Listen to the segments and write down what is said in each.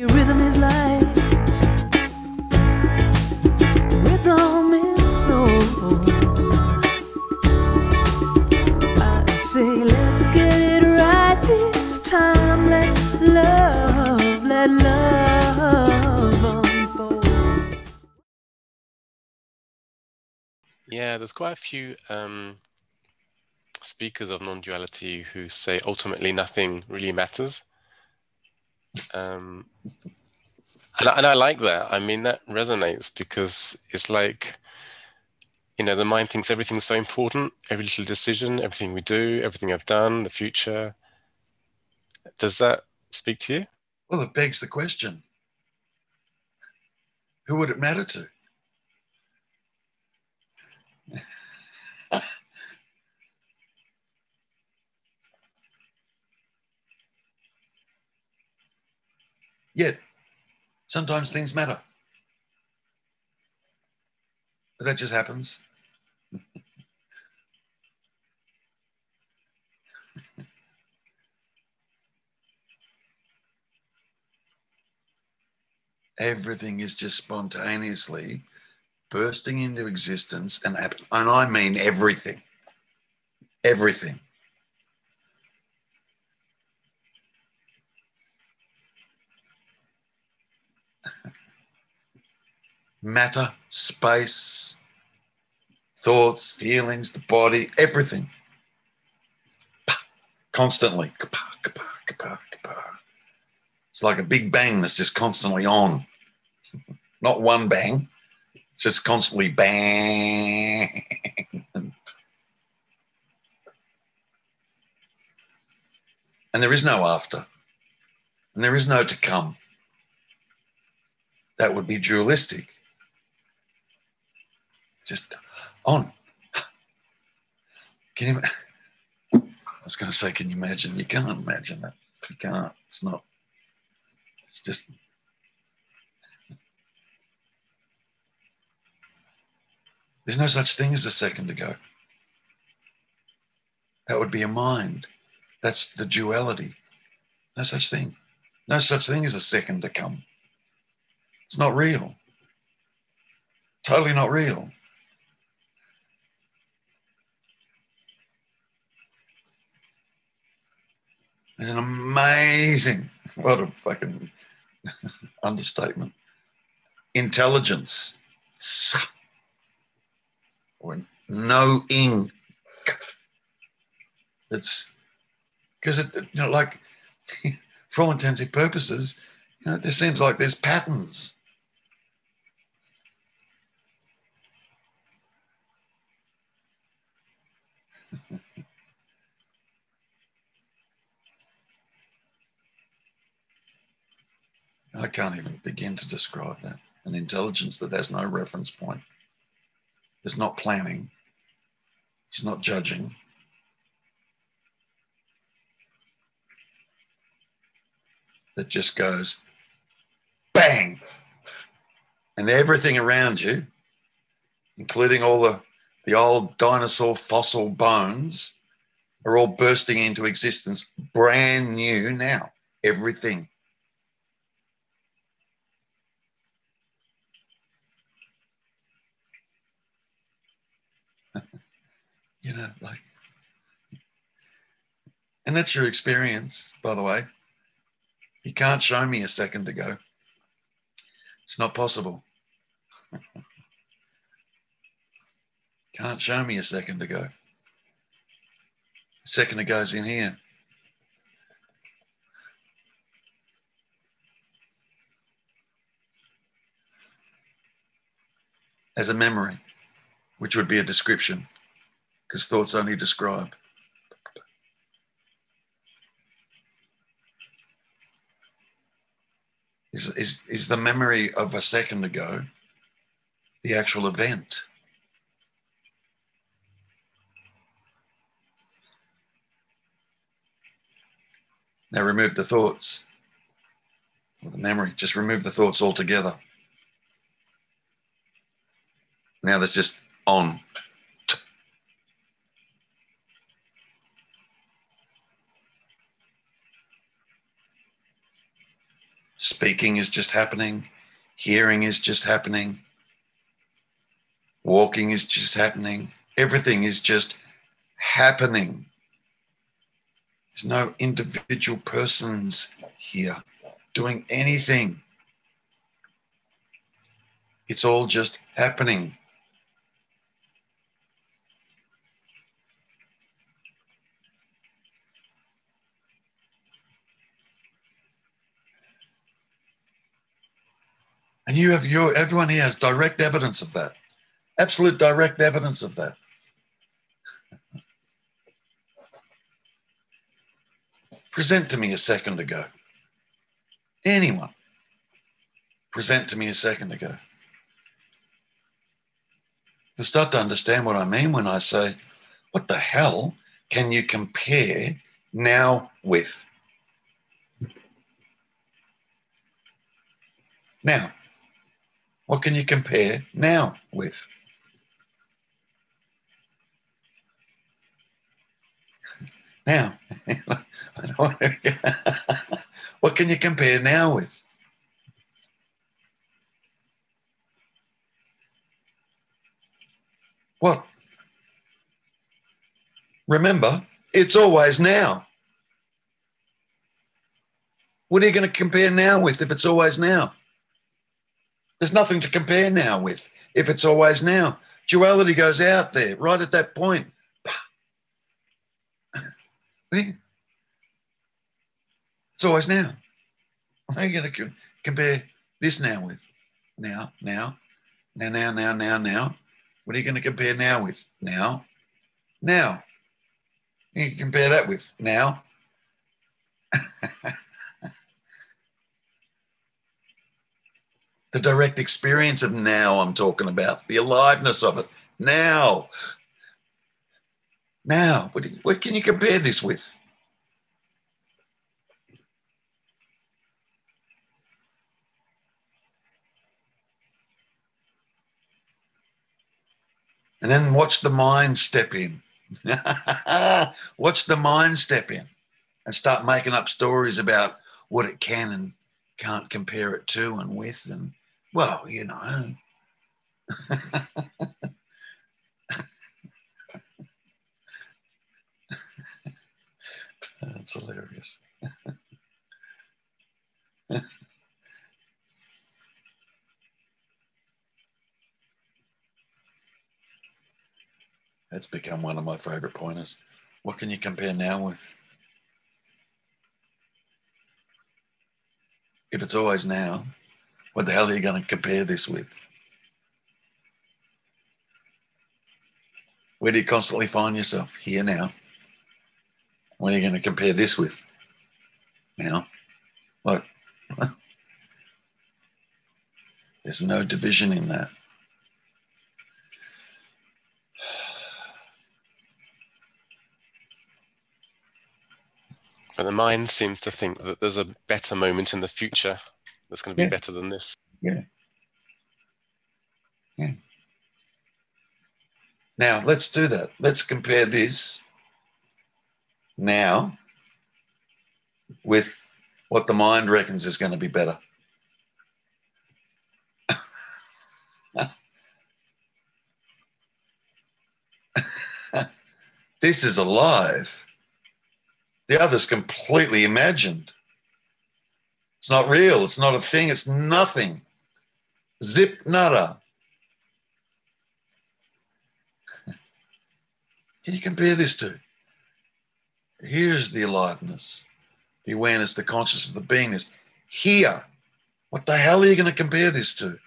Rhythm is life. Rhythm is soul. I say, let's get it right this time. Let love unfold. Yeah, there's quite a few speakers of non-duality who say ultimately nothing really matters. And I like that. I mean, that resonates because it's like, you know, the mind thinks everything's so important, every little decision, everything we do, everything I've done, the future. Does that speak to you? Well, it begs the question, who would it matter to? Yet, sometimes things matter. But that just happens. Everything is just spontaneously bursting into existence and happen. And I mean everything. Everything. Matter, space, thoughts, feelings, the body, everything. Constantly. It's like a big bang that's just constantly on. Not one bang. It's just constantly bang. And there is no after. And there is no to come. That would be dualistic. Just on. Can you? I was going to say, can you imagine? You can't imagine that. You can't. It's not. It's just. There's no such thing as a second ago. That would be a mind. That's the duality. No such thing. No such thing as a second to come. It's not real. Totally not real. There's an amazing, what a fucking understatement, intelligence, or knowing. It's because it, you know, like for all intents and purposes, you know, there seems like there's patterns. I can't even begin to describe that. An intelligence that has no reference point. There's not planning. It's not judging. That just goes bang. And everything around you, including all the old dinosaur fossil bones, are all bursting into existence brand new now. Everything. You know, like, and that's your experience, by the way. You can't show me a second ago. It's not possible. Can't show me a second ago. A second ago's in here. As a memory, which would be a description, because thoughts only describe. Is the memory of a second ago the actual event? Now remove the thoughts, or the memory, just remove the thoughts altogether. Now there's just on. Speaking is just happening. Hearing is just happening. Walking is just happening. Everything is just happening. There's no individual persons here doing anything. It's all just happening. And you have everyone here has direct evidence of that. Absolute direct evidence of that. Present to me a second ago. Anyone. Present to me a second ago. You'll start to understand what I mean when I say, what the hell can you compare now with? Now, what can you compare now with? Now, what can you compare now with? What? Remember, it's always now. What are you going to compare now with if it's always now? There's nothing to compare now with if it's always now. Duality goes out there right at that point. It's always now. What are you going to compare this now with? Now. What are you going to compare now with? Now. You can compare that with now. The direct experience of now I'm talking about, the aliveness of it. Now. What can you compare this with? And then watch the mind step in. Watch the mind step in and start making up stories about what it can and can't compare it to and with. And, well, you know. That's hilarious. That's become one of my favorite pointers. What can you compare now with? If it's always now, what the hell are you going to compare this with? Where do you constantly find yourself? Here now. What are you going to compare this with? Now. Look. There's no division in that. But the mind seems to think that there's a better moment in the future that's going to be better than this. Yeah. Now, let's do that. Let's compare this now with what the mind reckons is going to be better. This is alive. The other's completely imagined. It's not real. It's not a thing. It's nothing. Zip nada. Can you compare this to? Here's the aliveness, the awareness, the consciousness, the beingness. Here. What the hell are you going to compare this to?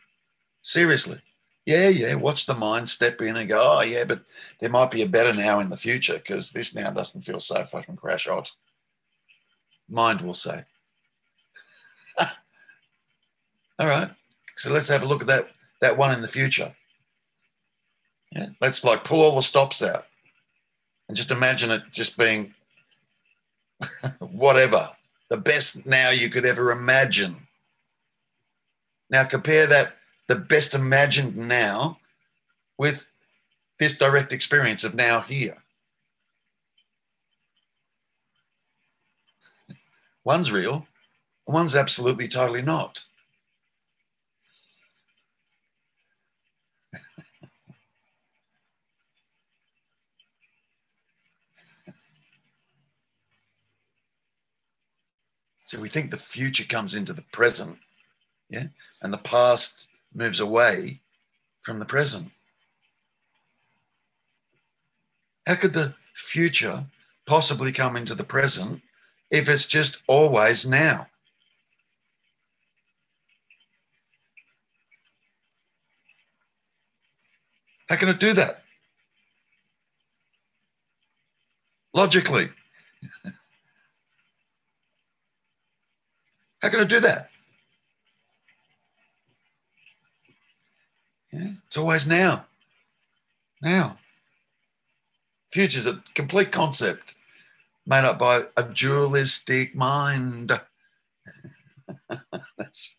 Seriously. Yeah. Watch the mind step in and go, oh, yeah, but there might be a better now in the future because this now doesn't feel so fucking crash hot. Mind will say. All right. So let's have a look at that one in the future. Yeah. Let's like pull all the stops out and just imagine it just being whatever, the best now you could ever imagine. Now compare that, the best imagined now, with this direct experience of now here. One's real, One's absolutely, totally not. So we think the future comes into the present, yeah, and the past moves away from the present. How could the future possibly come into the present if it's just always now? How can it do that? Logically. How can it do that? Yeah, it's always now. Now. Future's a complete concept made up by a dualistic mind. That's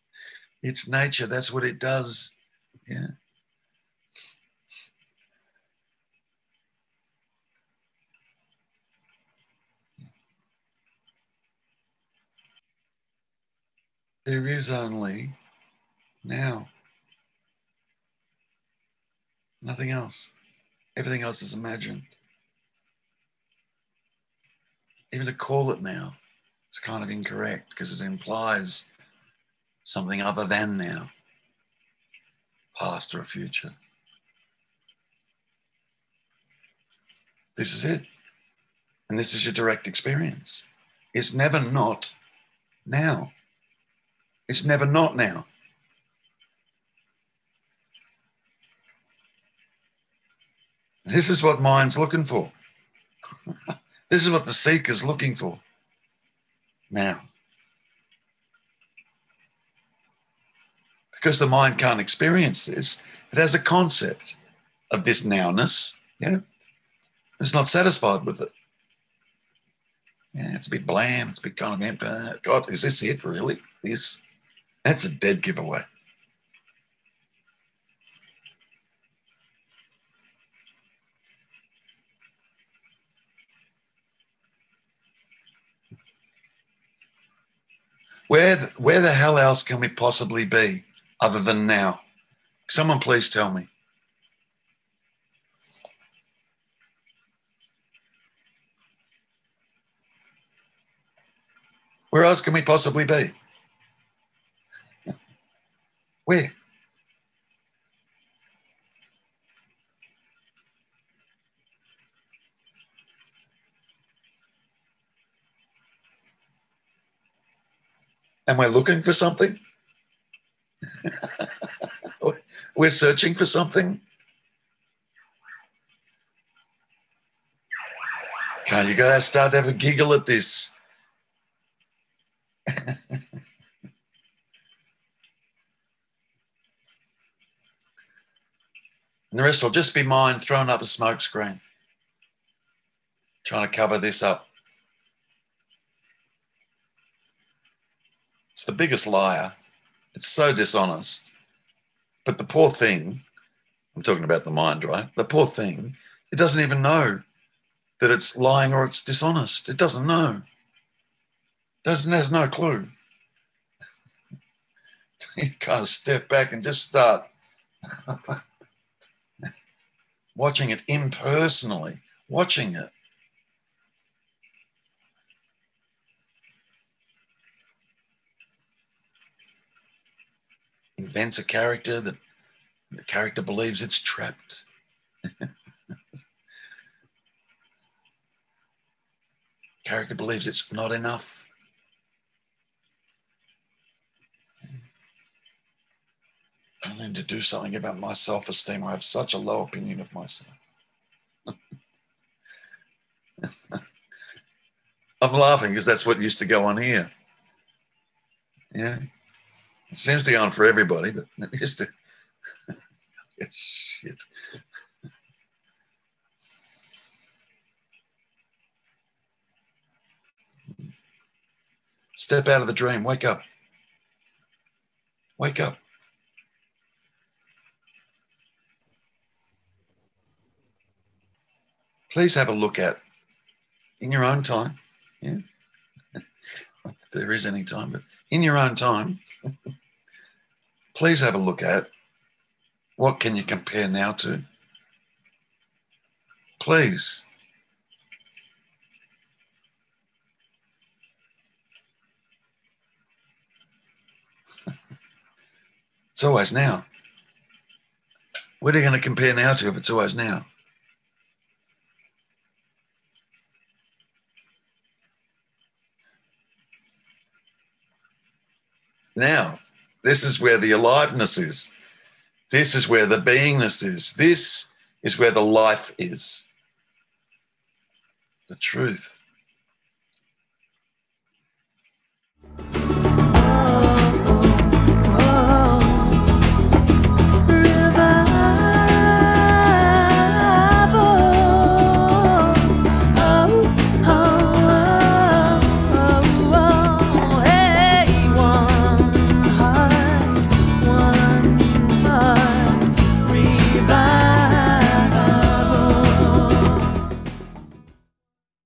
its nature. That's what it does. Yeah. There is only now. Nothing else. Everything else is imagined. Even to call it now is kind of incorrect because it implies something other than now, past or a future. This is it. And this is your direct experience. It's never not now. It's never not now. This is what mind's looking for. This is what the seeker's looking for. Now. Because the mind can't experience this, it has a concept of this nowness. Yeah. It's not satisfied with it. Yeah, it's a bit bland, it's a bit kind of empty. God, is this it really? This? That's a dead giveaway. Where the hell else can we possibly be other than now? Someone please tell me. Where else can we possibly be? Where? And we're looking for something? We're searching for something? Okay, you got to start to have a giggle at this. And the rest will just be mind throwing up a smoke screen, trying to cover this up. It's the biggest liar. It's so dishonest. But the poor thing, I'm talking about the mind, right? The poor thing, it doesn't even know that it's lying or it's dishonest. It doesn't know. Has no clue. You kind of step back and just start watching it impersonally, watching it. Invents a character that the character believes it's trapped. Character believes it's not enough. I need to do something about my self-esteem. I have such a low opinion of myself. I'm laughing because that's what used to go on here. Yeah. It seems to go on for everybody, but it used to. Shit. Step out of the dream. Wake up. Wake up. Please have a look at, in your own time, yeah. Not that there is any time, but in your own time, please have a look at what can you compare now to. Please. It's always now. What are you going to compare now to if it's always now? Now, this is where the aliveness is. This is where the beingness is. This is where the life is. The truth.